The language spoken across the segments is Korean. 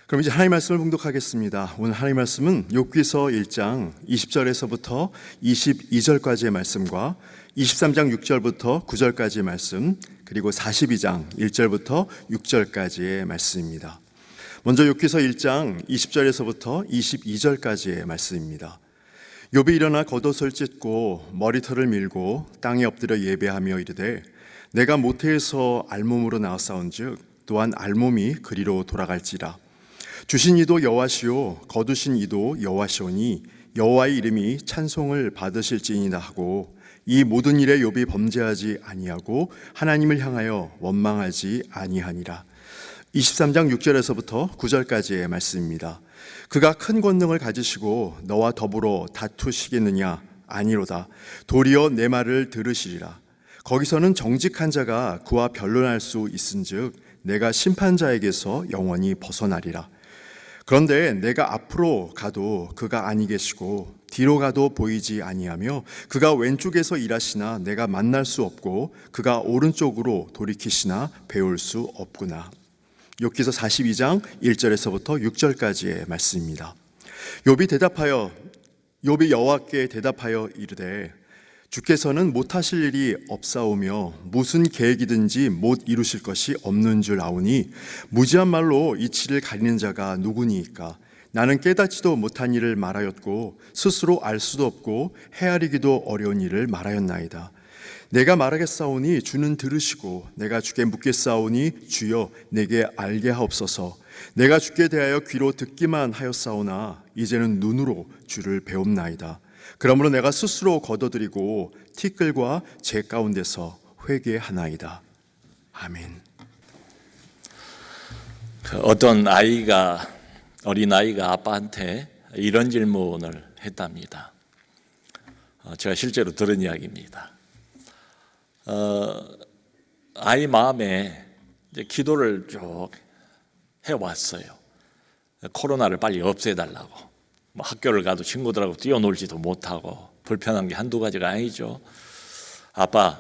그럼 이제 하나님의 말씀을 봉독하겠습니다. 오늘 하나님의 말씀은 욥기서 1장 20절에서부터 22절까지의 말씀과 23장 6절부터 9절까지의 말씀, 그리고 42장 1절부터 6절까지의 말씀입니다. 먼저 욥기서 1장 20절에서부터 22절까지의 말씀입니다. 욥이 일어나 겉옷을 찢고 머리털을 밀고 땅에 엎드려 예배하며 이르되 내가 모태에서 알몸으로 나왔사온즉 또한 알몸이 그리로 돌아갈지라. 주신 이도 여호와시오 거두신 이도 여호와시오니 여호와의 이름이 찬송을 받으실지니라 하고 이 모든 일에 욥이 범죄하지 아니하고 하나님을 향하여 원망하지 아니하니라. 23장 6절에서부터 9절까지의 말씀입니다. 그가 큰 권능을 가지시고 너와 더불어 다투시겠느냐? 아니로다. 도리어 내 말을 들으시리라. 거기서는 정직한 자가 그와 변론할 수 있은즉 내가 심판자에게서 영원히 벗어나리라. 그런데 내가 앞으로 가도 그가 아니 계시고 뒤로 가도 보이지 아니하며 그가 왼쪽에서 일하시나 내가 만날 수 없고 그가 오른쪽으로 돌이키시나 배울 수 없구나. 욥기서 42장 1절에서부터 6절까지의 말씀입니다. 욥이 여호와께 대답하여 이르되 주께서는 못하실 일이 없사오며 무슨 계획이든지 못 이루실 것이 없는 줄 아오니 무지한 말로 이치를 가리는 자가 누구니이까. 나는 깨닫지도 못한 일을 말하였고 스스로 알 수도 없고 헤아리기도 어려운 일을 말하였나이다. 내가 말하겠사오니 주는 들으시고 내가 주께 묻겠사오니 주여 내게 알게 하옵소서. 내가 주께 대하여 귀로 듣기만 하였사오나 이제는 눈으로 주를 배웁나이다. 그러므로 내가 스스로 거둬들이고 티끌과 재 가운데서 회개하나이다. 아멘. 어떤 어린아이가 아빠한테 이런 질문을 했답니다. 제가 실제로 들은 이야기입니다. 아이 마음에 이제 기도를 쭉 해왔어요. 코로나를 빨리 없애달라고. 학교를 가도 친구들하고 뛰어놀지도 못하고 불편한 게 한두 가지가 아니죠. 아빠,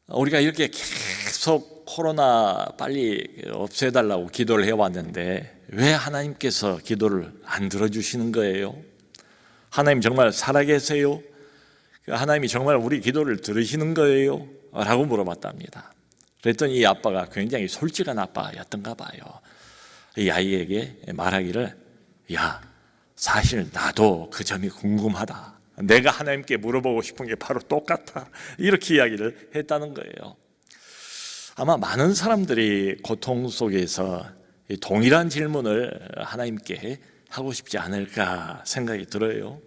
우리가 이렇게 계속 코로나 빨리 없애달라고 기도를 해왔는데 왜 하나님께서 기도를 안 들어주시는 거예요? 하나님 정말 살아계세요? 하나님이 정말 우리 기도를 들으시는 거예요? 라고 물어봤답니다. 그랬더니 이 아빠가 굉장히 솔직한 아빠였던가 봐요. 이 아이에게 말하기를, 야, 사실 나도 그 점이 궁금하다. 내가 하나님께 물어보고 싶은 게 바로 똑같아. 이렇게 이야기를 했다는 거예요. 아마 많은 사람들이 고통 속에서 동일한 질문을 하나님께 하고 싶지 않을까 생각이 들어요.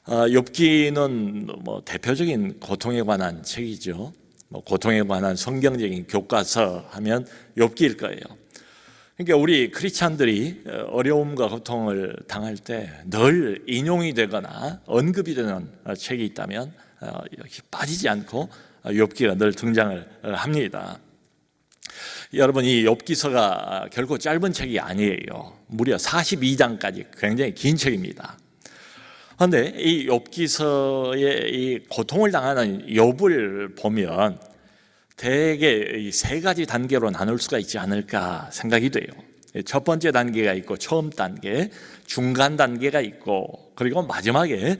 욥기는 대표적인 고통에 관한 책이죠. 고통에 관한 성경적인 교과서 하면 욥기일 거예요. 그러니까 우리 크리스찬들이 어려움과 고통을 당할 때 늘 인용이 되거나 언급이 되는 책이 있다면 빠지지 않고 욥기가 늘 등장을 합니다. 여러분, 이 욥기서가 결코 짧은 책이 아니에요. 무려 42장까지 굉장히 긴 책입니다. 그런데 이 욥기서의 이 고통을 당하는 욥을 보면 대개 이 세 가지 단계로 나눌 수가 있지 않을까 생각이 돼요. 첫 번째 단계가 있고 처음 단계, 중간 단계가 있고 그리고 마지막에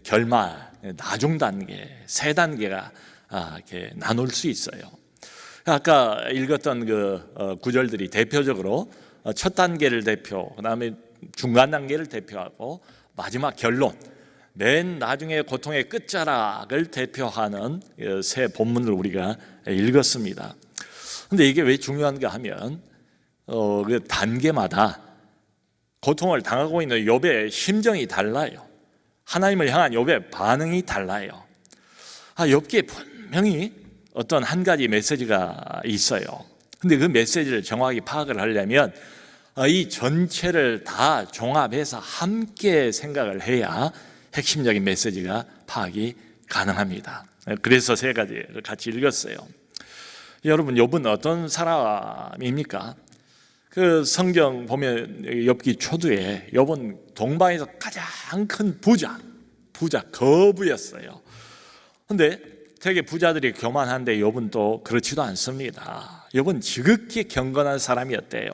결말, 나중 단계, 세 단계가 이렇게 나눌 수 있어요. 아까 읽었던 그 구절들이 대표적으로 첫 단계를 대표, 그다음에 중간 단계를 대표하고 마지막 결론, 맨 나중에 고통의 끝자락을 대표하는 세 본문을 우리가 읽었습니다. 그런데 이게 왜 중요한가 하면 그 단계마다 고통을 당하고 있는 욥의 심정이 달라요. 하나님을 향한 욥의 반응이 달라요. 욥기에 분명히 어떤 한 가지 메시지가 있어요. 근데 그 메시지를 정확히 파악을 하려면 이 전체를 다 종합해서 함께 생각을 해야 핵심적인 메시지가 파악이 가능합니다. 그래서 세 가지를 같이 읽었어요. 여러분, 욥은 어떤 사람입니까? 그 성경 보면 욥기 초두에 욥은 동방에서 가장 큰 부자 거부였어요. 그런데 되게 부자들이 교만한데 욥은 또 그렇지도 않습니다. 욥은 지극히 경건한 사람이었대요.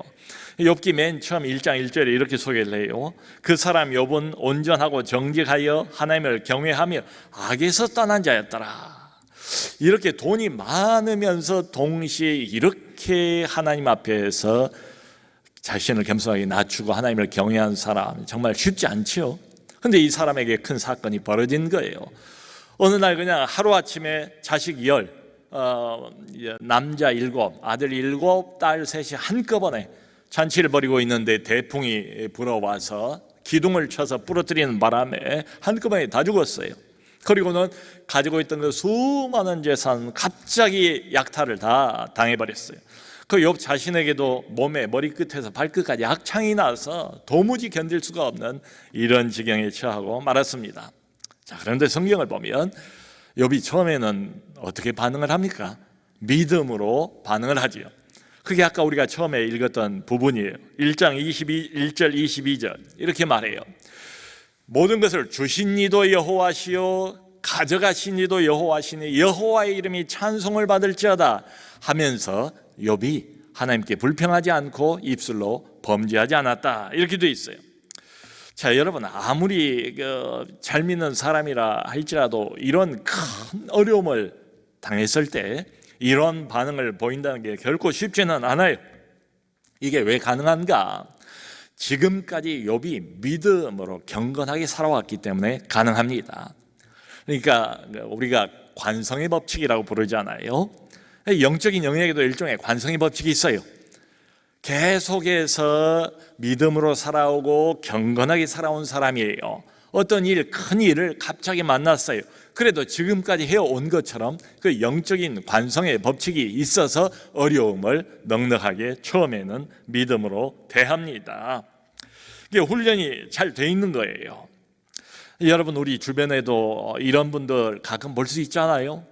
욥기 맨 처음 1장 1절에 이렇게 소개를 해요. 그 사람 욥은 온전하고 정직하여 하나님을 경외하며 악에서 떠난 자였더라. 이렇게 돈이 많으면서 동시에 이렇게 하나님 앞에서 자신을 겸손하게 낮추고 하나님을 경외한 사람, 정말 쉽지 않죠. 근데 이 사람에게 큰 사건이 벌어진 거예요. 어느 날 그냥 하루아침에 자식 10, 남자 7, 아들 7, 딸 3이 한꺼번에 잔치를 벌이고 있는데 대풍이 불어와서 기둥을 쳐서 부러뜨리는 바람에 한꺼번에 다 죽었어요. 그리고는 가지고 있던 그 수많은 재산 갑자기 약탈을 다 당해버렸어요. 그 욥 자신에게도 몸에 머리끝에서 발끝까지 악창이 나서 도무지 견딜 수가 없는 이런 지경에 처하고 말았습니다. 자, 그런데 성경을 보면 욥이 처음에는 어떻게 반응을 합니까? 믿음으로 반응을 하지요. 그게 아까 우리가 처음에 읽었던 부분이에요. 1장 1절 22절 이렇게 말해요. 모든 것을 주신 이도 여호와시요 가져가신 이도 여호와시니 여호와의 이름이 찬송을 받을지어다 하면서 욥이 하나님께 불평하지 않고 입술로 범죄하지 않았다, 이렇게 돼 있어요. 자, 여러분, 아무리 잘 믿는 사람이라 할지라도 이런 큰 어려움을 당했을 때 이런 반응을 보인다는 게 결코 쉽지는 않아요. 이게 왜 가능한가? 지금까지 욥이 믿음으로 경건하게 살아왔기 때문에 가능합니다. 그러니까 우리가 관성의 법칙이라고 부르잖아요. 영적인 영역에도 일종의 관성의 법칙이 있어요. 계속해서 믿음으로 살아오고 경건하게 살아온 사람이에요. 어떤 큰 일을 갑자기 만났어요. 그래도 지금까지 해온 것처럼 그 영적인 관성의 법칙이 있어서 어려움을 넉넉하게 처음에는 믿음으로 대합니다. 이게 훈련이 잘 돼 있는 거예요. 여러분, 우리 주변에도 이런 분들 가끔 볼 수 있잖아요.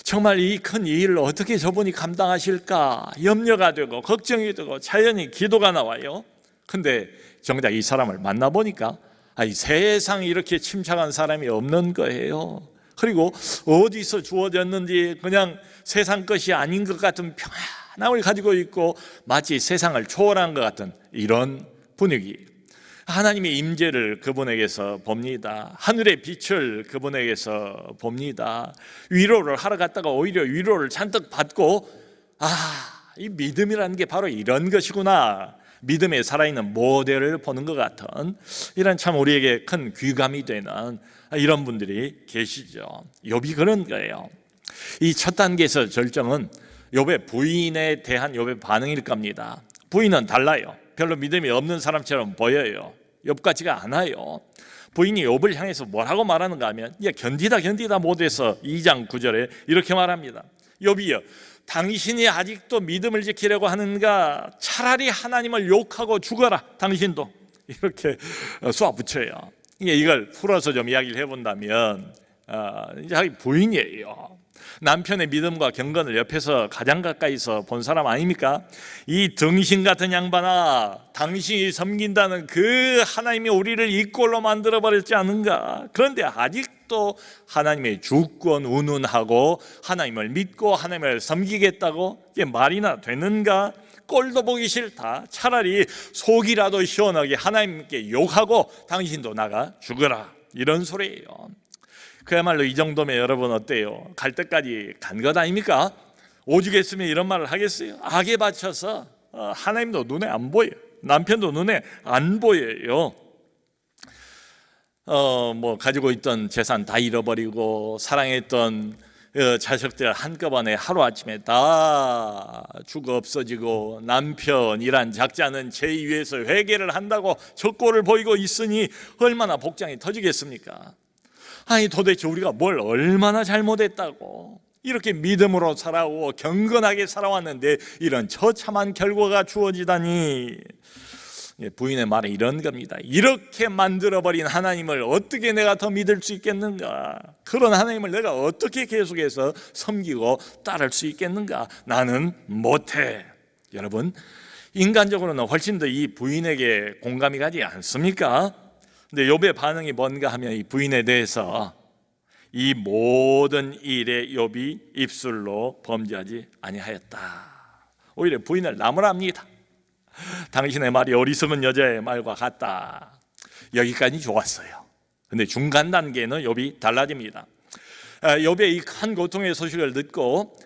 정말 이 큰 일을 어떻게 저분이 감당하실까 염려가 되고 걱정이 되고 자연히 기도가 나와요. 근데 정작 이 사람을 만나보니까 이 세상에 이렇게 침착한 사람이 없는 거예요. 그리고 어디서 주어졌는지 그냥 세상 것이 아닌 것 같은 평안함을 가지고 있고 마치 세상을 초월한 것 같은 이런 분위기. 하나님의 임재를 그분에게서 봅니다. 하늘의 빛을 그분에게서 봅니다. 위로를 하러 갔다가 오히려 위로를 잔뜩 받고 이 믿음이라는 게 바로 이런 것이구나, 믿음에 살아있는 모델을 보는 것 같은 이런 참 우리에게 큰 귀감이 되는 이런 분들이 계시죠. 욥이 그런 거예요. 이 첫 단계에서 절정은 욥의 부인에 대한 욥의 반응일 겁니다. 부인은 달라요. 별로 믿음이 없는 사람처럼 보여요. 욥 같지가 않아요. 부인이 욥을 향해서 뭐라고 말하는가 하면 견디다 못해서 2장 9절에 이렇게 말합니다. 욥이여, 당신이 아직도 믿음을 지키려고 하는가? 차라리 하나님을 욕하고 죽어라, 당신도. 이렇게 쏘아붙여요. 이걸 풀어서 좀 이야기를 해본다면 자기 부인이에요. 남편의 믿음과 경건을 옆에서 가장 가까이서 본 사람 아닙니까? 이 등신 같은 양반아, 당신이 섬긴다는 그 하나님이 우리를 이 꼴로 만들어버렸지 않은가? 그런데 아직도 하나님의 주권 운운하고 하나님을 믿고 하나님을 섬기겠다고 이게 말이나 되는가? 꼴도 보기 싫다. 차라리 속이라도 시원하게 하나님께 욕하고 당신도 나가 죽어라, 이런 소리예요. 그야말로 이 정도면 여러분 어때요? 갈 때까지 간 것 아닙니까? 오죽했으면 이런 말을 하겠어요? 악에 바쳐서 하나님도 눈에 안 보여요. 남편도 눈에 안 보여요. 가지고 있던 재산 다 잃어버리고 사랑했던 자식들 한꺼번에 하루아침에 다 죽어 없어지고 남편이란 작자는 제2에서 회개를 한다고 적고를 보이고 있으니 얼마나 복장이 터지겠습니까? 도대체 우리가 뭘 얼마나 잘못했다고 이렇게 믿음으로 살아오고 경건하게 살아왔는데 이런 처참한 결과가 주어지다니. 부인의 말은 이런 겁니다. 이렇게 만들어버린 하나님을 어떻게 내가 더 믿을 수 있겠는가? 그런 하나님을 내가 어떻게 계속해서 섬기고 따를 수 있겠는가? 나는 못해. 여러분, 인간적으로는 훨씬 더 이 부인에게 공감이 가지 않습니까? 근데 욥의 반응이 뭔가 하면 이 부인에 대해서 이 모든 일에 욥이 입술로 범죄하지 아니하였다. 오히려 부인을 나무랍니다. 당신의 말이 어리석은 여자의 말과 같다. 여기까지 좋았어요. 근데 중간 단계는 욥이 달라집니다. 욥의 이 큰 고통의 소식을 듣고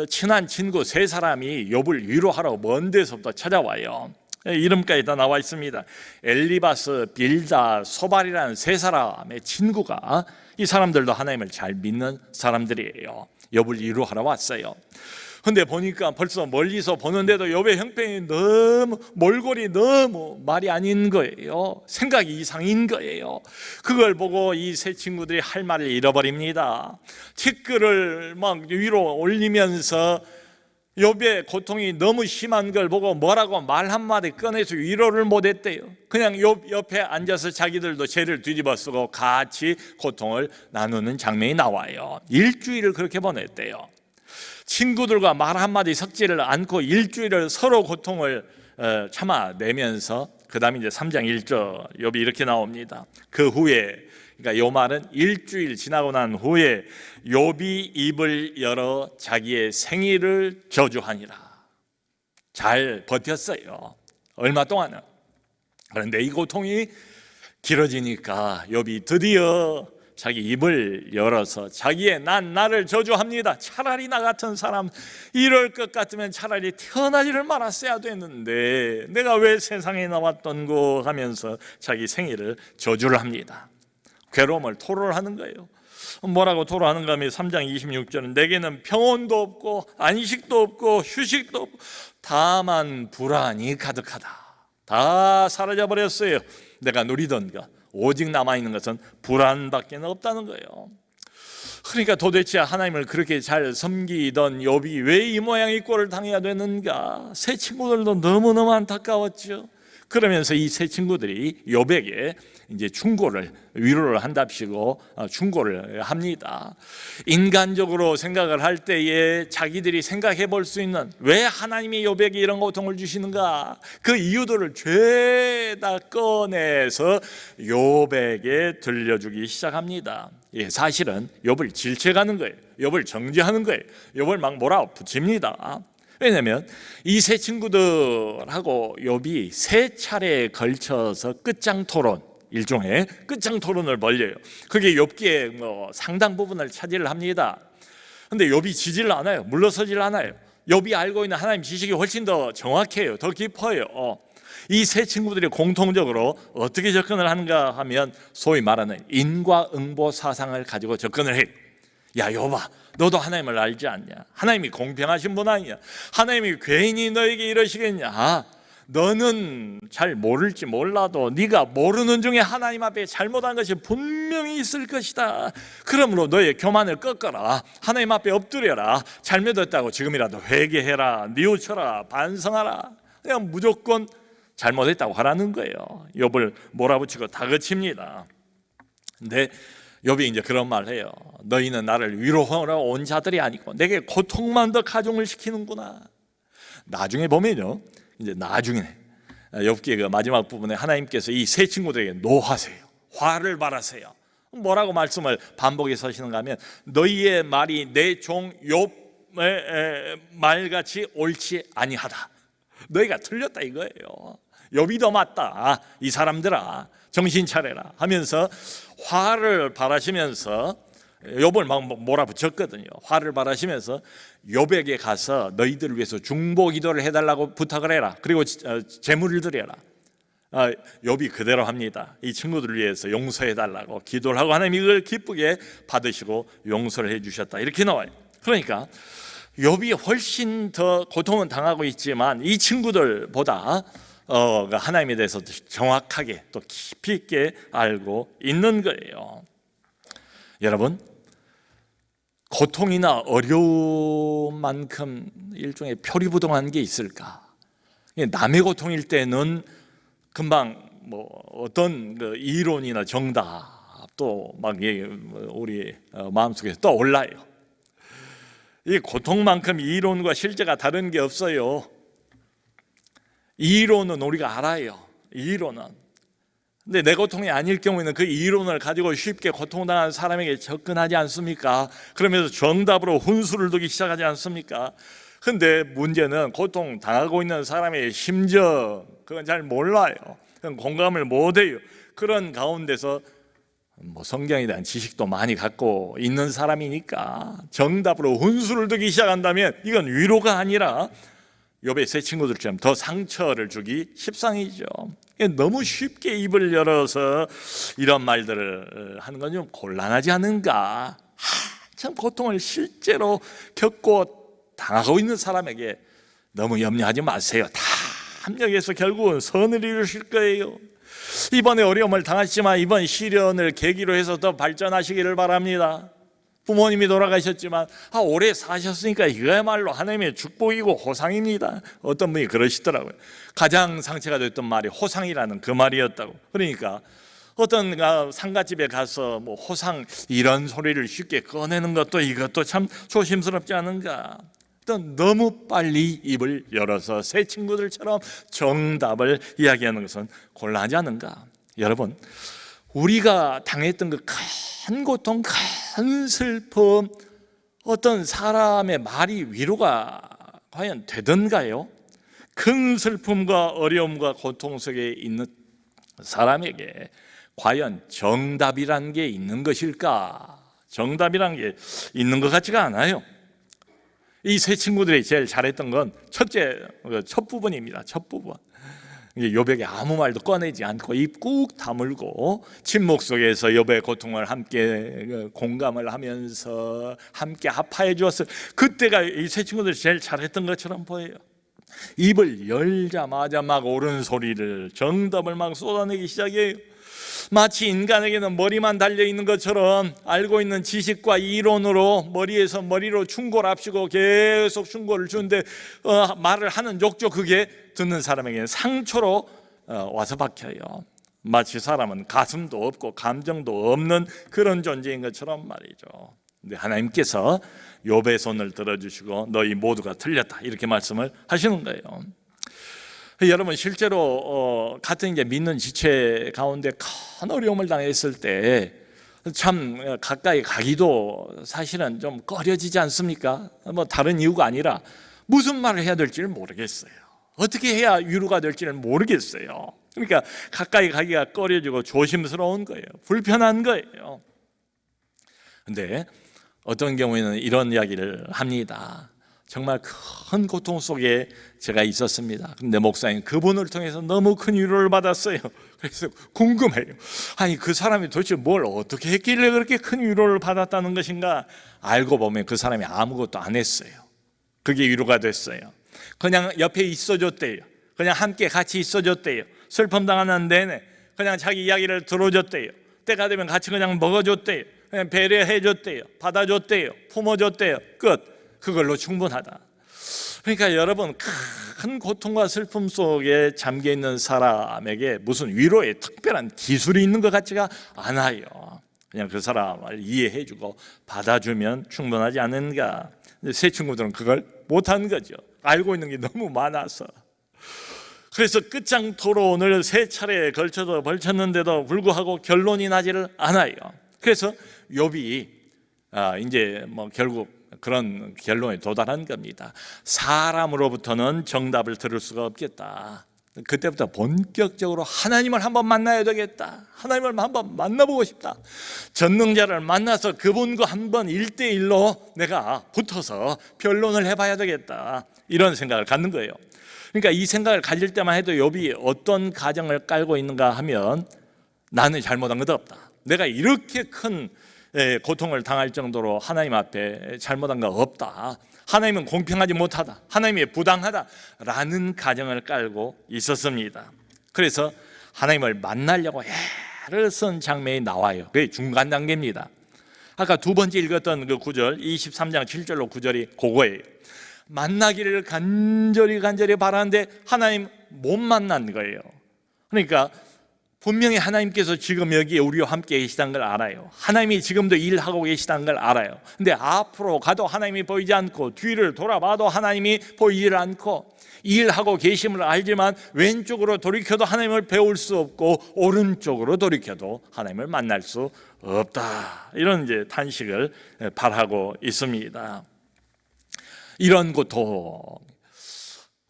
친한 친구 세 사람이 욥을 위로하러 먼 데서부터 찾아와요. 이름까지 다 나와 있습니다. 엘리바스, 빌다, 소발이라는 세 사람의 친구가, 이 사람들도 하나님을 잘 믿는 사람들이에요. 욥을 위로하러 왔어요. 근데 보니까 벌써 멀리서 보는데도 욥의 형편이 너무, 몰골이 너무 말이 아닌 거예요. 생각이 이상인 거예요. 그걸 보고 이 세 친구들이 할 말을 잃어버립니다. 티끌을 막 위로 올리면서 욥의 고통이 너무 심한 걸 보고 뭐라고 말 한마디 꺼내서 위로를 못했대요. 그냥 욥 옆에 앉아서 자기들도 죄를 뒤집어 쓰고 같이 고통을 나누는 장면이 나와요. 일주일을 그렇게 보냈대요. 친구들과 말 한마디 섞지를 않고 일주일을 서로 고통을 참아내면서, 그 다음에 이제 3장 1절 욥이 이렇게 나옵니다. 그 후에, 그러니까 요 말은 일주일 지나고 난 후에 욥이 입을 열어 자기의 생일을 저주하니라. 잘 버텼어요, 얼마 동안은. 그런데 이 고통이 길어지니까 욥이 드디어 자기 입을 열어서 자기의 나를 저주합니다. 차라리 나 같은 사람 이럴 것 같으면 차라리 태어나지를 말았어야 됐는데 내가 왜 세상에 나왔던고 하면서 자기 생일을 저주를 합니다. 괴로움을 토로를 하는 거예요. 뭐라고 토로하는가 하면 3장 26절은 내게는 평온도 없고 안식도 없고 휴식도 없고 다만 불안이 가득하다. 다 사라져 버렸어요. 내가 누리던 것, 오직 남아있는 것은 불안밖에 없다는 거예요. 그러니까 도대체 하나님을 그렇게 잘 섬기던 욥이 왜 이 모양 이 꼴을 당해야 되는가? 세 친구들도 너무너무 안타까웠죠. 그러면서 이 세 친구들이 욥에게 이제 충고를, 위로를 한답시고 충고를 합니다. 인간적으로 생각을 할 때에 자기들이 생각해 볼 수 있는, 왜 하나님이 욥에게 이런 고통을 주시는가, 그 이유들을 죄다 꺼내서 욥에게 들려주기 시작합니다. 사실은 욥을 질책하는 거예요. 욥을 정죄하는 거예요. 욥을 막 몰아붙입니다. 왜냐하면 이 세 친구들하고 욥이 세 차례에 걸쳐서 끝장 토론, 일종의 끝장 토론을 벌려요. 그게 욥기의 상당 부분을 차지를 합니다. 그런데 욥이 지지를 않아요. 물러서질 않아요. 욥이 알고 있는 하나님 지식이 훨씬 더 정확해요. 더 깊어요. 이 세 친구들이 공통적으로 어떻게 접근을 하는가 하면 소위 말하는 인과응보 사상을 가지고 접근을 해요. 야 욥아, 너도 하나님을 알지 않냐? 하나님이 공평하신 분 아니냐? 하나님이 괜히 너에게 이러시겠냐? 너는 잘 모를지 몰라도 네가 모르는 중에 하나님 앞에 잘못한 것이 분명히 있을 것이다. 그러므로 너의 교만을 꺾어라. 하나님 앞에 엎드려라. 잘못했다고 지금이라도 회개해라. 뉘우쳐라. 반성하라. 그냥 무조건 잘못했다고 하라는 거예요. 욥을 몰아붙이고 다그칩니다. 근데 욥이 이제 그런 말을 해요. 너희는 나를 위로하러 온 자들이 아니고 내게 고통만 더 가중을 시키는구나. 나중에 보면요, 이제 나중에 욥기의 그 마지막 부분에 하나님께서 이 세 친구들에게 노하세요. 화를 발하세요. 뭐라고 말씀을 반복해서 하시는가 하면 너희의 말이 내 종 욥의 말같이 옳지 아니하다. 너희가 틀렸다 이거예요. 욥이 더 맞다. 이 사람들아 정신 차려라 하면서 화를 발하시면서 욥을 막 몰아붙였거든요. 화를 발하시면서 욥에게 가서 너희들을 위해서 중보 기도를 해달라고 부탁을 해라. 그리고 제물을 드려라. 욥이 그대로 합니다. 이 친구들을 위해서 용서해달라고 기도를 하고 하나님이 이걸 기쁘게 받으시고 용서를 해주셨다. 이렇게 나와요. 그러니까 욥이 훨씬 더 고통은 당하고 있지만 이 친구들보다 하나님에 대해서 정확하게 또 깊이 있게 알고 있는 거예요. 여러분, 고통이나 어려움만큼 일종의 표리부동한 게 있을까? 남의 고통일 때는 금방 어떤 그 이론이나 정답도 막 우리 마음속에 떠올라요. 이 고통만큼 이론과 실제가 다른 게 없어요. 이론은 우리가 알아요. 이론은. 근데 내 고통이 아닐 경우에는 그 이론을 가지고 쉽게 고통당하는 사람에게 접근하지 않습니까? 그러면서 정답으로 훈수를 두기 시작하지 않습니까? 근데 문제는 고통 당하고 있는 사람의 심정, 그건 잘 몰라요. 그건 공감을 못해요. 그런 가운데서 뭐 성경에 대한 지식도 많이 갖고 있는 사람이니까 정답으로 훈수를 두기 시작한다면 이건 위로가 아니라 욥의 세 친구들처럼 더 상처를 주기 십상이죠. 너무 쉽게 입을 열어서 이런 말들을 하는 건 좀 곤란하지 않은가. 참 고통을 실제로 겪고 당하고 있는 사람에게 너무 염려하지 마세요. 다 합력해서 결국은 선을 이루실 거예요. 이번에 어려움을 당하시지만 이번 시련을 계기로 해서 더 발전하시기를 바랍니다. 부모님이 돌아가셨지만 오래 사셨으니까 이거야말로 하나님의 축복이고 호상입니다. 어떤 분이 그러시더라고요. 가장 상처가 됐던 말이 호상이라는 그 말이었다고. 그러니까 어떤 상가집에 가서 뭐 호상 이런 소리를 쉽게 꺼내는 것도 이것도 참 조심스럽지 않은가. 너무 빨리 입을 열어서 새 친구들처럼 정답을 이야기하는 것은 곤란하지 않은가. 여러분, 우리가 당했던 그 큰 고통, 큰 슬픔, 어떤 사람의 말이 위로가 과연 되던가요? 큰 슬픔과 어려움과 고통 속에 있는 사람에게 과연 정답이란 게 있는 것일까? 정답이란 게 있는 것 같지가 않아요. 이 세 친구들이 제일 잘했던 건 첫 부분입니다. 첫 부분. 욥에게 아무 말도 꺼내지 않고 입 꾹 다물고 침묵 속에서 욥의 고통을 함께 공감을 하면서 함께 아파해 주었어요. 그때가 이 세 친구들이 제일 잘했던 것처럼 보여요. 입을 열자마자 막 옳은 소리를, 정답을 막 쏟아내기 시작해요. 마치 인간에게는 머리만 달려있는 것처럼 알고 있는 지식과 이론으로 머리에서 머리로 충고랍시고 계속 충고를 주는데 말을 하는 욕조, 그게 듣는 사람에게는 상처로 와서 박혀요. 마치 사람은 가슴도 없고 감정도 없는 그런 존재인 것처럼 말이죠. 근데 하나님께서 욥의 손을 들어주시고 너희 모두가 틀렸다 이렇게 말씀을 하시는 거예요. 여러분, 실제로 같은 이제 믿는 지체 가운데 큰 어려움을 당했을 때 참 가까이 가기도 사실은 좀 꺼려지지 않습니까? 뭐 다른 이유가 아니라 무슨 말을 해야 될지를 모르겠어요. 어떻게 해야 위로가 될지를 모르겠어요. 그러니까 가까이 가기가 꺼려지고 조심스러운 거예요. 불편한 거예요. 근데 어떤 경우에는 이런 이야기를 합니다. 정말 큰 고통 속에 제가 있었습니다. 근데 목사님, 그분을 통해서 너무 큰 위로를 받았어요. 그래서 궁금해요. 아니, 그 사람이 도대체 뭘 어떻게 했길래 그렇게 큰 위로를 받았다는 것인가? 알고 보면 그 사람이 아무것도 안 했어요. 그게 위로가 됐어요. 그냥 옆에 있어줬대요. 그냥 함께 같이 있어줬대요. 슬픔 당하는 내내 그냥 자기 이야기를 들어줬대요. 때가 되면 같이 그냥 먹어줬대요. 그냥 배려해줬대요. 받아줬대요. 품어줬대요. 끝. 그걸로 충분하다. 그러니까 여러분, 큰 고통과 슬픔 속에 잠겨있는 사람에게 무슨 위로의 특별한 기술이 있는 것 같지가 않아요. 그냥 그 사람을 이해해주고 받아주면 충분하지 않은가. 새 친구들은 그걸 못한 거죠. 알고 있는 게 너무 많아서. 그래서 끝장토로 오늘 세 차례에 걸쳐서 벌쳤는데도 불구하고 결론이 나지를 않아요. 그래서 욥이 이제 뭐 결국 그런 결론에 도달한 겁니다. 사람으로부터는 정답을 들을 수가 없겠다. 그때부터 본격적으로 하나님을 한번 만나야 되겠다. 하나님을 한번 만나보고 싶다. 전능자를 만나서 그분과 한번 1대1로 내가 붙어서 변론을 해봐야 되겠다. 이런 생각을 갖는 거예요. 그러니까 이 생각을 가질 때만 해도 욥이 어떤 가정을 깔고 있는가 하면, 나는 잘못한 것도 없다. 내가 이렇게 큰 고통을 당할 정도로 하나님 앞에 잘못한 거 없다. 하나님은 공평하지 못하다. 하나님이 부당하다라는 가정을 깔고 있었습니다. 그래서 하나님을 만나려고 애를 쓴 장면이 나와요. 그게 중간 단계입니다. 아까 두 번째 읽었던 그 구절, 23장 7절로 9절이 그거예요. 만나기를 간절히 바라는데 하나님 못 만난 거예요. 그러니까 분명히 하나님께서 지금 여기에 우리와 함께 계시다는 걸 알아요. 하나님이 지금도 일하고 계시다는 걸 알아요. 근데 앞으로 가도 하나님이 보이지 않고, 뒤를 돌아봐도 하나님이 보이지 않고, 일하고 계심을 알지만 왼쪽으로 돌이켜도 하나님을 배울 수 없고, 오른쪽으로 돌이켜도 하나님을 만날 수 없다. 이런 이제 탄식을 발하고 있습니다. 이런 고통,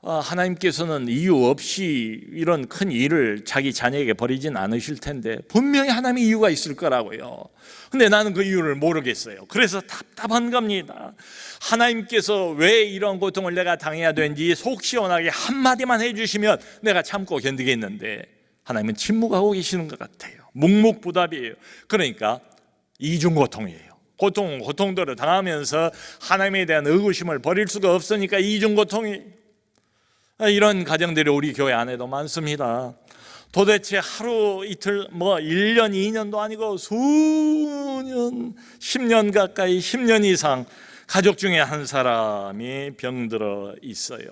하나님께서는 이유 없이 이런 큰 일을 자기 자녀에게 버리진 않으실 텐데 분명히 하나님의 이유가 있을 거라고요. 근데 나는 그 이유를 모르겠어요. 그래서 답답한 겁니다. 하나님께서 왜 이런 고통을 내가 당해야 되는지 속 시원하게 한마디만 해주시면 내가 참고 견디겠는데 하나님은 침묵하고 계시는 것 같아요. 묵묵부답이에요. 그러니까 이중고통이에요. 고통들을 당하면서 하나님에 대한 의구심을 버릴 수가 없으니까 이중고통이, 이런 가정들이 우리 교회 안에도 많습니다. 도대체 하루 이틀 1년 2년도 아니고 수년 10년 가까이 10년 이상 가족 중에 한 사람이 병들어 있어요.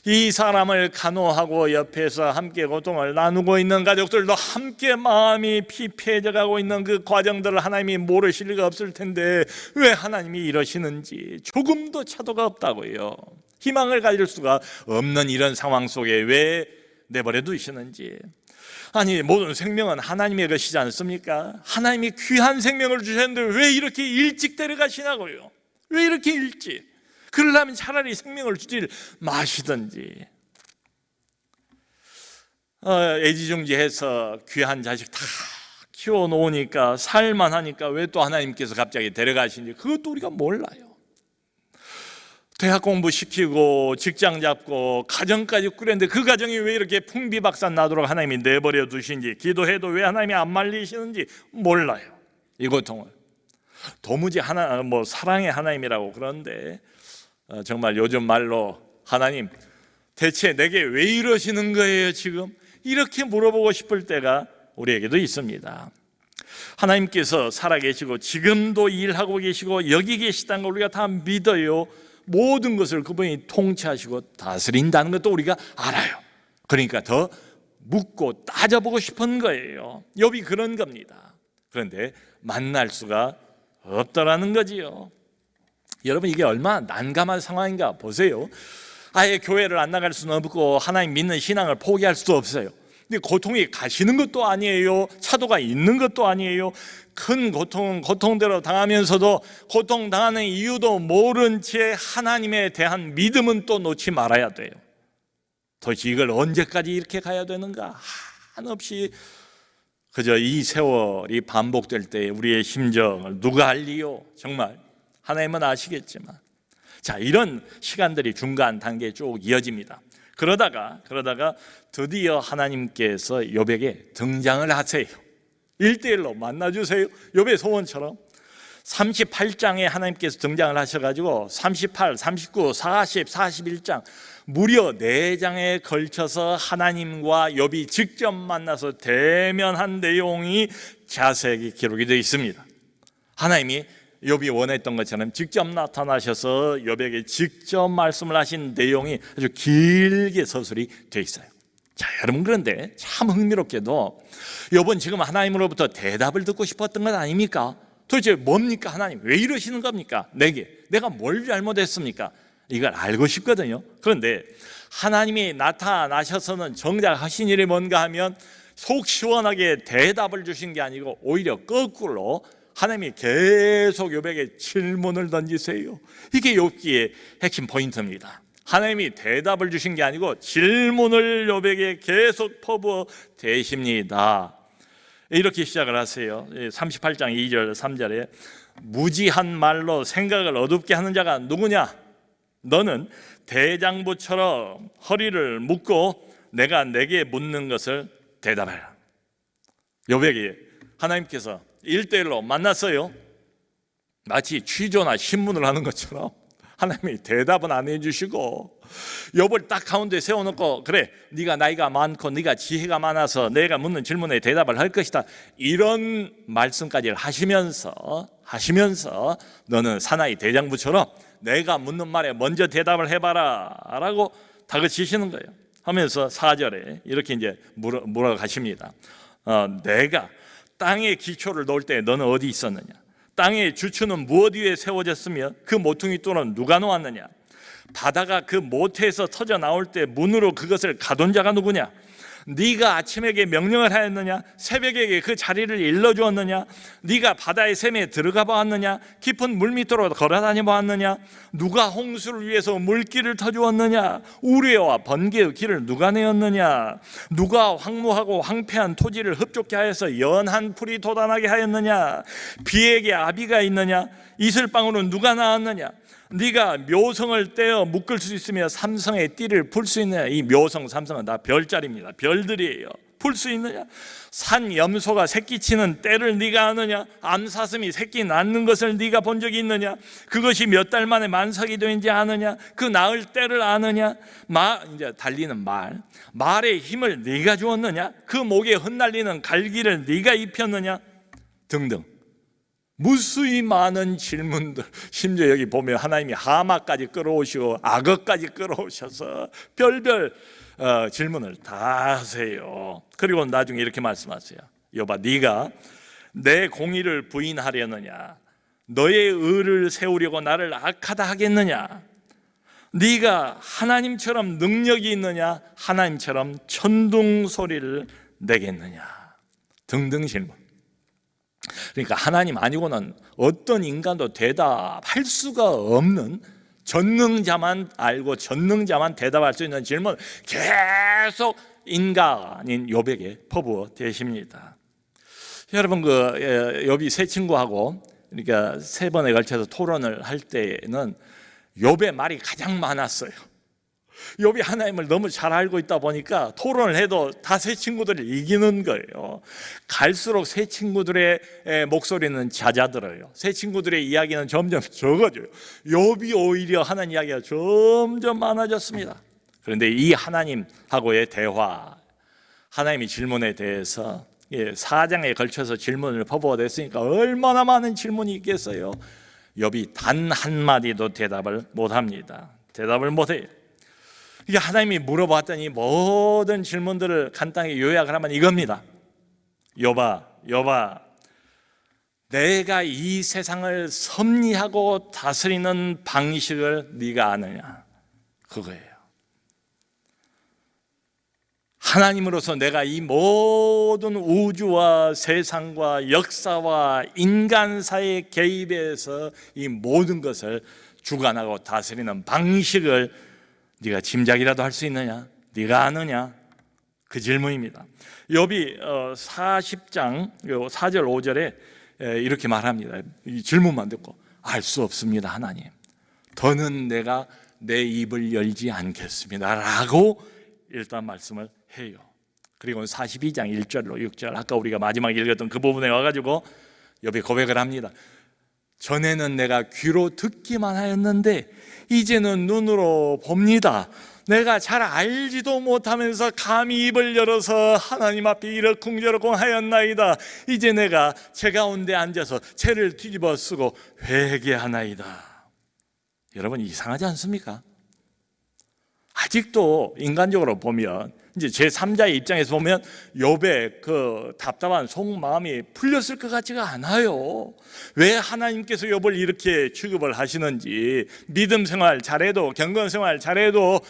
이 사람을 간호하고 옆에서 함께 고통을 나누고 있는 가족들도 함께 마음이 피폐해져 가고 있는 그 과정들을 하나님이 모르실 리가 없을 텐데 왜 하나님이 이러시는지 조금도 차도가 없다고요. 희망을 가질 수가 없는 이런 상황 속에 왜 내버려 두시는지. 아니, 모든 생명은 하나님의 것이지 않습니까? 하나님이 귀한 생명을 주셨는데 왜 이렇게 일찍 데려가시냐고요. 왜 이렇게 일찍? 그러려면 차라리 생명을 주질 마시든지. 애지중지해서 귀한 자식 다 키워놓으니까 살만하니까 왜 또 하나님께서 갑자기 데려가시는지 그것도 우리가 몰라요. 대학 공부시키고 직장 잡고 가정까지 꾸렸는데 그 가정이 왜 이렇게 풍비박산 나도록 하나님이 내버려 두신지, 기도해도 왜 하나님이 안 말리시는지 몰라요. 이 고통을 도무지 사랑의 하나님이라고 그러는데 정말 요즘 말로 하나님 대체 내게 왜 이러시는 거예요 지금? 이렇게 물어보고 싶을 때가 우리에게도 있습니다. 하나님께서 살아계시고 지금도 일하고 계시고 여기 계시다는 걸 우리가 다 믿어요. 모든 것을 그분이 통치하시고 다스린다는 것도 우리가 알아요. 그러니까 더 묻고 따져보고 싶은 거예요. 욥이 그런 겁니다. 그런데 만날 수가 없더라는 거지요. 여러분, 이게 얼마나 난감한 상황인가 보세요. 아예 교회를 안 나갈 수는 없고 하나님 믿는 신앙을 포기할 수도 없어요. 근데 고통이 가시는 것도 아니에요. 차도가 있는 것도 아니에요. 큰 고통대로 당하면서도 고통당하는 이유도 모른 채 하나님에 대한 믿음은 또 놓지 말아야 돼요. 도대체 이걸 언제까지 이렇게 가야 되는가? 한없이 그저 이 세월이 반복될 때 우리의 심정을 누가 알리요? 정말 하나님은 아시겠지만, 자, 이런 시간들이 중간 단계에 쭉 이어집니다. 그러다가 드디어 하나님께서 욥에게 등장을 하세요. 1대1로 만나주세요. 욥의 소원처럼 38장에 하나님께서 등장을 하셔가지고 38, 39, 40, 41장 무려 4장에 걸쳐서 하나님과 욥이 직접 만나서 대면한 내용이 자세하게 기록이 되어 있습니다. 하나님이 욥이 원했던 것처럼 직접 나타나셔서 욥에게 직접 말씀을 하신 내용이 아주 길게 서술이 되어 있어요. 자, 여러분, 그런데 참 흥미롭게도 욥은 지금 하나님으로부터 대답을 듣고 싶었던 것 아닙니까? 도대체 뭡니까? 하나님 왜 이러시는 겁니까? 내가 뭘 잘못했습니까? 이걸 알고 싶거든요. 그런데 하나님이 나타나셔서는 정작 하신 일이 뭔가 하면 속 시원하게 대답을 주신 게 아니고 오히려 거꾸로 하나님이 계속 욥에게 질문을 던지세요. 이게 욥기의 핵심 포인트입니다. 하나님이 대답을 주신 게 아니고 질문을 욥에게 계속 퍼부어 대십니다. 이렇게 시작을 하세요. 38장 2절 3절에 무지한 말로 생각을 어둡게 하는 자가 누구냐? 너는 대장부처럼 허리를 묶고 내가 내게 묻는 것을 대답하라. 욥에게 하나님께서 1대1로 만났어요. 마치 취조나 신문을 하는 것처럼 하나님이 대답은 안 해주시고 욥을 딱 가운데 세워놓고 그래, 네가 나이가 많고 네가 지혜가 많아서 내가 묻는 질문에 대답을 할 것이다, 이런 말씀까지 하시면서 너는 사나이 대장부처럼 내가 묻는 말에 먼저 대답을 해봐라 라고 다그치시는 거예요. 하면서 4절에 이렇게 이제 물어가십니다. 내가 땅에 기초를 놓을 때 너는 어디 있었느냐? 땅의 주추는 무엇 위에 세워졌으며 그 모퉁이 뚫은 누가 놓았느냐? 바다가 그 모태에서 터져 나올 때 문으로 그것을 가둔 자가 누구냐? 네가 아침에게 명령을 하였느냐? 새벽에게 그 자리를 일러주었느냐? 네가 바다의 샘에 들어가 보았느냐? 깊은 물 밑으로 걸어다녀 보았느냐? 누가 홍수를 위해서 물길을 터주었느냐? 우레와 번개의 길을 누가 내었느냐? 누가 황무하고 황폐한 토지를 흡족케 하여서 연한 풀이 돋아나게 하였느냐? 비에게 아비가 있느냐? 이슬방울은 누가 낳았느냐? 네가 묘성을 떼어 묶을 수 있으며 삼성의 띠를 풀 수 있느냐? 이 묘성, 삼성은 다 별자리입니다. 별들이에요. 풀 수 있느냐? 산 염소가 새끼 치는 때를 네가 아느냐? 암사슴이 새끼 낳는 것을 네가 본 적이 있느냐? 그것이 몇 달 만에 만삭이 되는지 아느냐? 그 낳을 때를 아느냐? 이제 달리는 말의 힘을 네가 주었느냐? 그 목에 흩날리는 갈기를 네가 입혔느냐? 등등. 무수히 많은 질문들, 심지어 여기 보면 하나님이 하마까지 끌어오시고 악어까지 끌어오셔서 별별 질문을 다 하세요. 그리고 나중에 이렇게 말씀하세요. 여봐, 네가 내 공의를 부인하려느냐? 너의 의를 세우려고 나를 악하다 하겠느냐? 네가 하나님처럼 능력이 있느냐? 하나님처럼 천둥 소리를 내겠느냐? 등등 질문. 그러니까 하나님 아니고는 어떤 인간도 대답할 수가 없는, 전능자만 알고 전능자만 대답할 수 있는 질문 계속 인간인 욥에게 퍼부어 대십니다. 여러분, 욥이 세 친구하고 그러니까 세 번에 걸쳐서 토론을 할 때는 욥의 말이 가장 많았어요. 욥이 하나님을 너무 잘 알고 있다 보니까 토론을 해도 다 세 친구들을 이기는 거예요. 갈수록 세 친구들의 목소리는 잦아들어요. 세 친구들의 이야기는 점점 적어져요. 욥이 오히려 하는 이야기가 점점 많아졌습니다. 그런데 이 하나님하고의 대화, 하나님의 질문에 대해서 4장에 걸쳐서 질문을 퍼부어댔으니까 얼마나 많은 질문이 있겠어요. 욥이 단 한마디도 대답을 못합니다. 대답을 못해요. 이게 하나님이 물어봤더니 모든 질문들을 간단히 요약을 하면 이겁니다. 욥아, 내가 이 세상을 섭리하고 다스리는 방식을 네가 아느냐? 그거예요. 하나님으로서 내가 이 모든 우주와 세상과 역사와 인간사의 개입에서 이 모든 것을 주관하고 다스리는 방식을 네가 짐작이라도 할 수 있느냐? 네가 아느냐? 그 질문입니다. 욥이 40장 4절 5절에 이렇게 말합니다. 이 질문만 듣고 알 수 없습니다, 하나님. 더는 내가 내 입을 열지 않겠습니다 라고 일단 말씀을 해요. 그리고 42장 1절로 6절, 아까 우리가 마지막에 읽었던 그 부분에 와가지고 욥이 고백을 합니다. 전에는 내가 귀로 듣기만 하였는데 이제는 눈으로 봅니다. 내가 잘 알지도 못하면서 감히 입을 열어서 하나님 앞에 이러쿵저러쿵 하였나이다. 이제 내가 제 가운데 앉아서 죄를 뒤집어 쓰고 회개하나이다. 여러분, 이상하지 않습니까? 아직도 인간적으로 보면, 이제 제3자의 입장에서 보면 욥의 그 답답한 속마음이 풀렸을 것 같지가 않아요. 왜 하나님께서 욥을 이렇게 취급을 하시는지, 믿음 생활 잘해도, 경건 생활 잘해도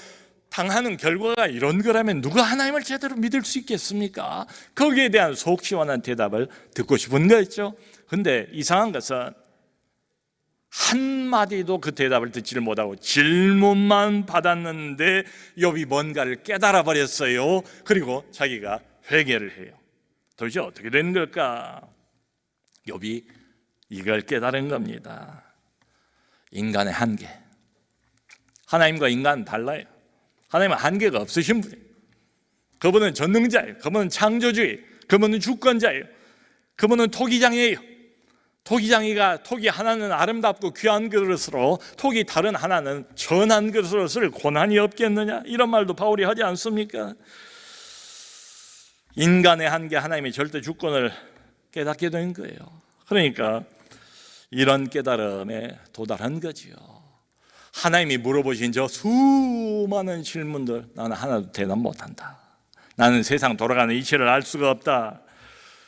당하는 결과가 이런 거라면 누가 하나님을 제대로 믿을 수 있겠습니까? 거기에 대한 속 시원한 대답을 듣고 싶은 거였죠. 근데 이상한 것은 한마디도 그 대답을 듣지를 못하고 질문만 받았는데 욥이 뭔가를 깨달아 버렸어요. 그리고 자기가 회개를 해요. 도대체 어떻게 된 걸까? 욥이 이걸 깨달은 겁니다. 인간의 한계. 하나님과 인간은 달라요. 하나님은 한계가 없으신 분이에요. 그분은 전능자예요. 그분은 창조주예요. 그분은 주권자예요. 그분은 토기장이에요. 토기 하나는 아름답고 귀한 그릇으로, 토기 다른 하나는 전한 그릇으로 쓸 고난이 없겠느냐? 이런 말도 바울이 하지 않습니까? 인간의 한계, 하나님의 절대 주권을 깨닫게 된 거예요. 그러니까 이런 깨달음에 도달한 거지요. 하나님이 물어보신 저 수많은 질문들 나는 하나도 대답 못한다. 나는 세상 돌아가는 이치를 알 수가 없다.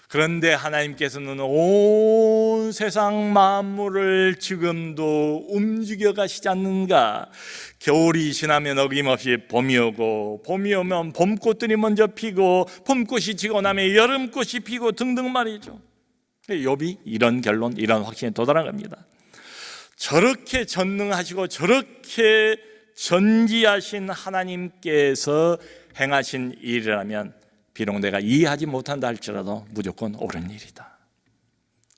그런데 하나님께서는 온 세상 만물을 지금도 움직여 가시지 않는가? 겨울이 지나면 어김없이 봄이 오고, 봄이 오면 봄꽃들이 먼저 피고, 봄꽃이 지고 나면 여름꽃이 피고 등등 말이죠. 욥이 이런 결론, 이런 확신에 도달한 겁니다. 저렇게 전능하시고 저렇게 전지하신 하나님께서 행하신 일이라면 비록 내가 이해하지 못한다 할지라도 무조건 옳은 일이다.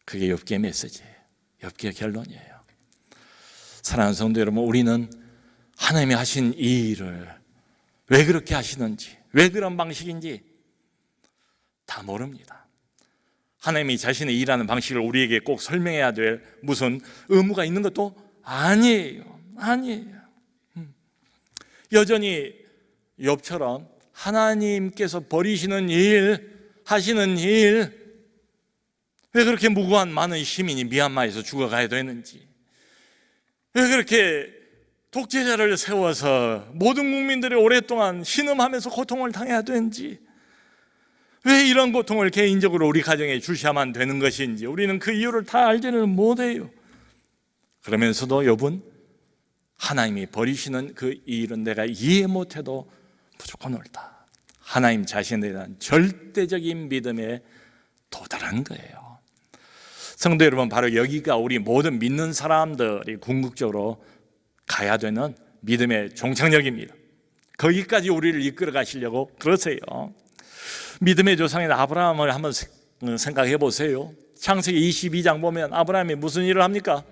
그게 욥기의 메시지예요. 욥기의 결론이에요. 사랑하는 성도 여러분, 우리는 하나님이 하신 이 일을 왜 그렇게 하시는지, 왜 그런 방식인지 다 모릅니다. 하나님이 자신의 일하는 방식을 우리에게 꼭 설명해야 될 무슨 의무가 있는 것도 아니에요. 여전히 욥처럼 하나님께서 버리시는 일, 하시는 일, 왜 그렇게 무고한 많은 시민이 미얀마에서 죽어가야 되는지, 왜 그렇게 독재자를 세워서 모든 국민들이 오랫동안 신음하면서 고통을 당해야 되는지, 왜 이런 고통을 개인적으로 우리 가정에 주셔야만 되는 것인지 우리는 그 이유를 다 알지는 못해요. 그러면서도 욥은 하나님이 버리시는 그 일은 내가 이해 못해도 무조건 옳다. 하나님 자신에 대한 절대적인 믿음에 도달한 거예요. 성도 여러분, 바로 여기가 우리 모든 믿는 사람들이 궁극적으로 가야 되는 믿음의 종착역입니다. 거기까지 우리를 이끌어 가시려고 그러세요. 믿음의 조상인 아브라함을 한번 생각해 보세요. 창세기 22장 보면 아브라함이 무슨 일을 합니까?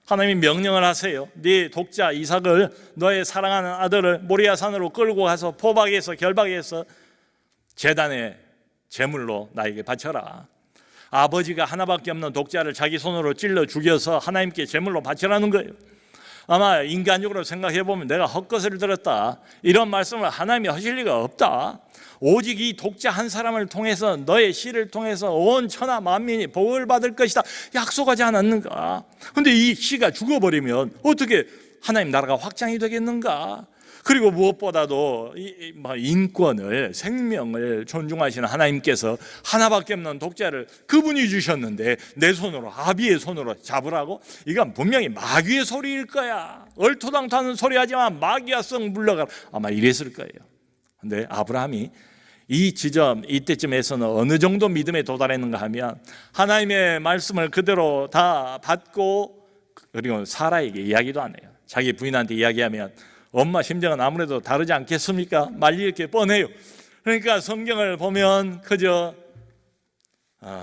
하나님이 명령을 하세요. 네 독자 이삭을, 너의 사랑하는 아들을 모리아 산으로 끌고 가서 포박에서 결박해서 제단의 제물로 나에게 바쳐라. 아버지가 하나밖에 없는 독자를 자기 손으로 찔러 죽여서 하나님께 제물로 바치라는 거예요. 아마 인간적으로 생각해 보면 내가 헛것을 들었다, 이런 말씀을 하나님이 하실 리가 없다. 오직 이 독자 한 사람을 통해서, 너의 씨를 통해서 온 천하 만민이 복을 받을 것이다 약속하지 않았는가? 그런데 이 씨가 죽어버리면 어떻게 하나님 나라가 확장이 되겠는가? 그리고 무엇보다도 인권을, 생명을 존중하시는 하나님께서 하나밖에 없는 독자를 그분이 주셨는데 내 손으로, 아비의 손으로 잡으라고? 이건 분명히 마귀의 소리일 거야. 얼토당토하는 소리 하지만 마귀야 썩 물러가라, 아마 이랬을 거예요. 근데 아브라함이 이 지점, 이때쯤에서는 어느 정도 믿음에 도달했는가 하면 하나님의 말씀을 그대로 다 받고, 그리고 사라에게 이야기도 안 해요. 자기 부인한테 이야기하면 엄마 심정은 아무래도 다르지 않겠습니까? 말이 이렇게 뻔해요. 그러니까 성경을 보면 그저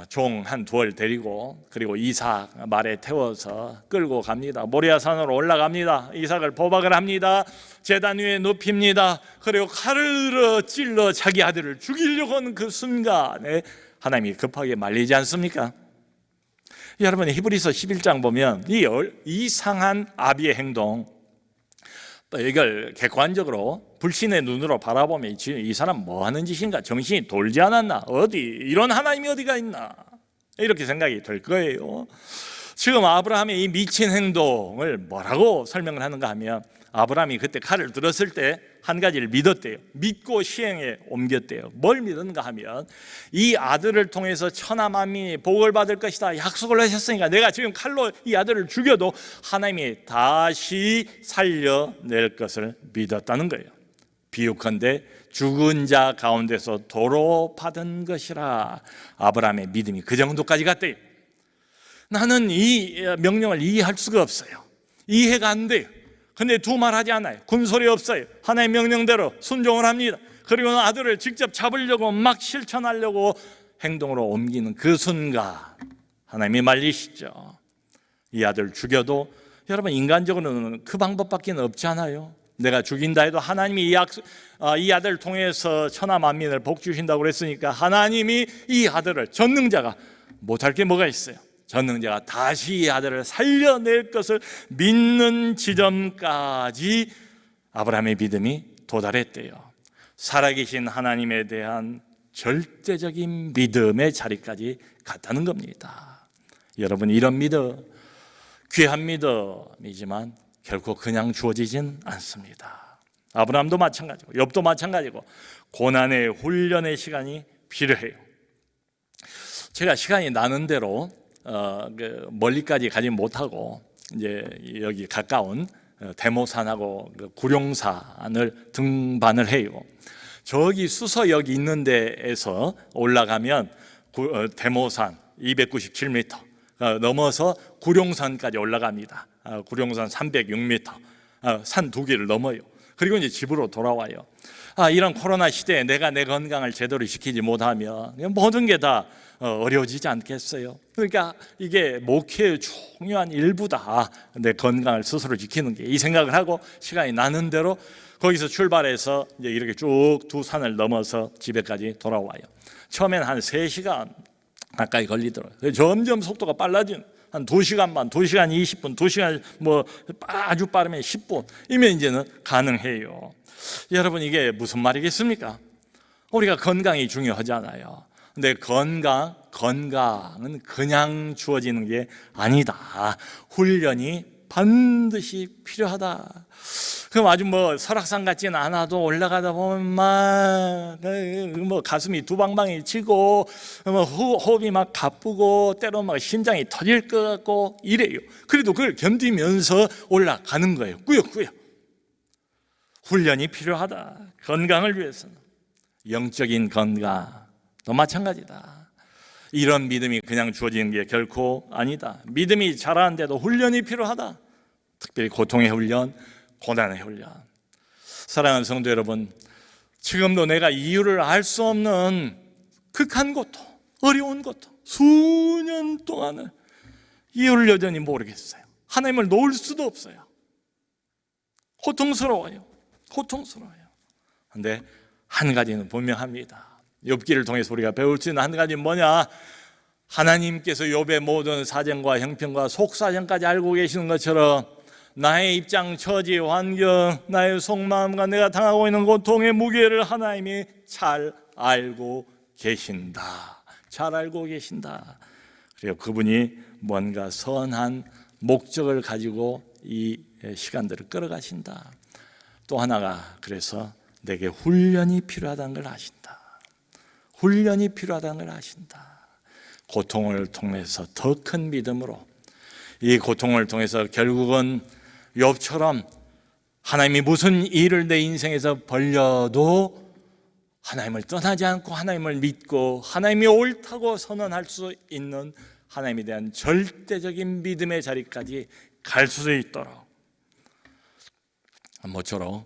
종 한 두얼 데리고, 그리고 이삭 말에 태워서 끌고 갑니다. 모리아 산으로 올라갑니다. 이삭을 포박을 합니다. 제단 위에 눕힙니다. 그리고 칼을 들어 찔러 자기 아들을 죽이려고 하는 그 순간에 하나님이 급하게 말리지 않습니까? 여러분, 히브리서 11장 보면 이 이상한 아비의 행동, 이걸 객관적으로 불신의 눈으로 바라보면 이 사람 뭐 하는 짓인가? 정신이 돌지 않았나? 어디 이런 하나님이 어디가 있나? 이렇게 생각이 될 거예요. 지금 아브라함의 이 미친 행동을 뭐라고 설명을 하는가 하면, 아브라함이 그때 칼을 들었을 때 한 가지를 믿었대요. 믿고 시행에 옮겼대요. 뭘 믿었는가 하면, 이 아들을 통해서 천하 만민이 복을 받을 것이다 약속을 하셨으니까 내가 지금 칼로 이 아들을 죽여도 하나님이 다시 살려낼 것을 믿었다는 거예요. 비유컨대 죽은 자 가운데서 도로 받은 것이라. 아브라함의 믿음이 그 정도까지 갔대요. 나는 이 명령을 이해할 수가 없어요. 이해가 안 돼요. 근데 두 말 하지 않아요. 군소리 없어요. 하나님의 명령대로 순종을 합니다. 그리고 아들을 직접 잡으려고 막 실천하려고 행동으로 옮기는 그 순간 하나님이 말리시죠. 이 아들 죽여도, 여러분 인간적으로는 그 방법밖에 없잖아요. 내가 죽인다 해도 하나님이 이 아들을 통해서 천하 만민을 복 주신다고 그랬으니까 하나님이 이 아들을, 전능자가 못할 게 뭐가 있어요? 전능자가 다시 이 아들을 살려낼 것을 믿는 지점까지 아브라함의 믿음이 도달했대요. 살아계신 하나님에 대한 절대적인 믿음의 자리까지 갔다는 겁니다. 여러분, 이런 믿음, 귀한 믿음이지만 결코 그냥 주어지진 않습니다. 아브라함도 마찬가지고 욥도 마찬가지고 고난의 훈련의 시간이 필요해요. 제가 시간이 나는 대로 멀리까지 가지 못하고 이제 여기 가까운 대모산하고 구룡산을 등반을 해요. 저기 수서역 있는 데에서 올라가면 대모산 297m 넘어서 구룡산까지 올라갑니다. 구룡산 306m 산 두 개를 넘어요. 그리고 이제 집으로 돌아와요. 이런 코로나 시대에 내가 내 건강을 제대로 지키지 못하면 모든 게 다 어려워지지 않겠어요? 그러니까 이게 목회의 중요한 일부다. 내 건강을 스스로 지키는 게, 이 생각을 하고 시간이 나는 대로 거기서 출발해서 이제 이렇게 쭉 두 산을 넘어서 집에까지 돌아와요. 처음엔 한 3시간 가까이 걸리더라고요. 점점 속도가 빨라진, 한 2시간 반, 2시간 20분, 2시간 뭐 아주 빠르면 10분 이면 이제는 가능해요. 여러분, 이게 무슨 말이겠습니까? 우리가 건강이 중요하잖아요. 근데 건강은 그냥 주어지는 게 아니다. 훈련이 반드시 필요하다. 그럼 아주 뭐 설악산 같지는 않아도 올라가다 보면 막 가슴이 두방방이 치고 호흡이 막 가쁘고 때로 막 심장이 터질 것 같고 이래요. 그래도 그걸 견디면서 올라가는 거예요. 꾸역꾸역. 훈련이 필요하다. 건강을 위해서는. 영적인 건강도 마찬가지다. 이런 믿음이 그냥 주어지는 게 결코 아니다. 믿음이 자라는데도 훈련이 필요하다. 특별히 고통의 훈련, 고난의 훈련. 사랑하는 성도 여러분, 지금도 내가 이유를 알 수 없는 극한 고통, 어려운 고통, 수년 동안을 이유를 여전히 모르겠어요. 하나님을 놓을 수도 없어요. 고통스러워요. 그런데 한 가지는 분명합니다. 욥기를 통해서 우리가 배울 수 있는 한 가지는 뭐냐? 하나님께서 욥의 모든 사정과 형편과 속사정까지 알고 계시는 것처럼 나의 입장, 처지, 환경, 나의 속마음과 내가 당하고 있는 고통의 무게를 하나님이 잘 알고 계신다. 잘 알고 계신다. 그리고 그분이 뭔가 선한 목적을 가지고 이 시간들을 끌어가신다. 또 하나가, 그래서 내게 훈련이 필요하다는 걸 아신다. 훈련이 일하다는 걸 아신다. 고통을 통해서 더 큰 믿음으로, 이 고통을 통해서 결국은 욥처럼 하나님이 무슨 일을 내 인생에서 벌려도 하나님을 떠나지 않고 하나님을 믿고 하나님이 옳다고 선언할 수 있는 하나님에 대한 절대적인 믿음의 자리까지 갈 수 있도록, 모쪼록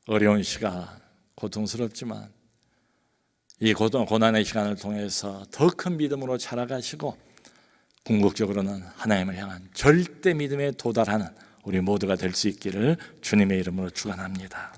어려운 시간, 고통스럽지만 이 고난의 시간을 통해서 더 큰 믿음으로 자라가시고 궁극적으로는 하나님을 향한 절대 믿음에 도달하는 우리 모두가 될 수 있기를 주님의 이름으로 축원합니다.